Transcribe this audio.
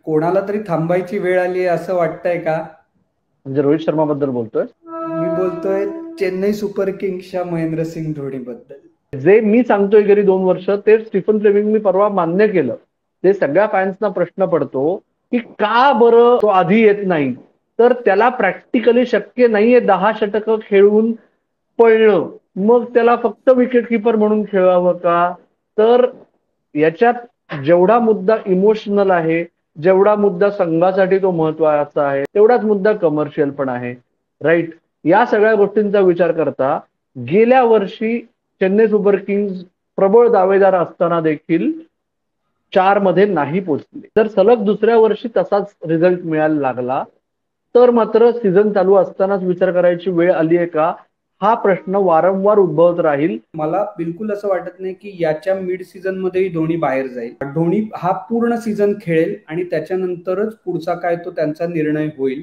कोणाला तरी थांबायची वेळ आली आहे असं वाटतंय का? म्हणजे रोहित शर्मा बद्दल बोलतोय? मी बोलतोय चेन्नई सुपर किंग्सच्या महेंद्रसिंग धोनी बद्दल. जे मी सांगतोय गेली 2 वर्ष ते स्टीफन फ्लेमिंग मी परवा मान्य केलं. ते सगळ्या फॅन्सना प्रश्न पडतो की का बरं तो आधी येत नाही. तर त्याला प्रॅक्टिकली शक्य नाहीये 10 षटकं खेळून पळणं. मग त्याला फक्त विकेट किपर म्हणून खेळावं का? तर याच्यात जेवढा मुद्दा इमोशनल आहे, जेवढा मुद्दा संघासाठी तो महत्वाचा आहे, तेवढाच मुद्दा कमर्शियल पण आहे. राईट. या सगळ्या गोष्टींचा विचार करता गेल्या वर्षी चेन्नई सुपर किंग्स प्रबळ दावेदार असताना देखील 4 मध्ये नाही पोचले. जर सलग दुसऱ्या वर्षी तसाच रिझल्ट मिळायला लागला तर मात्र सीझन चालू असतानाच विचार करायची वेळ आली आहे का, हा प्रश्न वारंवार उद्भवत राहील. मला बिलकुल असं वाटत नाही की याच्या मिड सीझन मध्येही धोनी बाहेर जाईल. धोनी हा पूर्ण सीझन खेळेल आणि त्याच्यानंतरच पुढचा काय तो त्यांचा निर्णय होईल.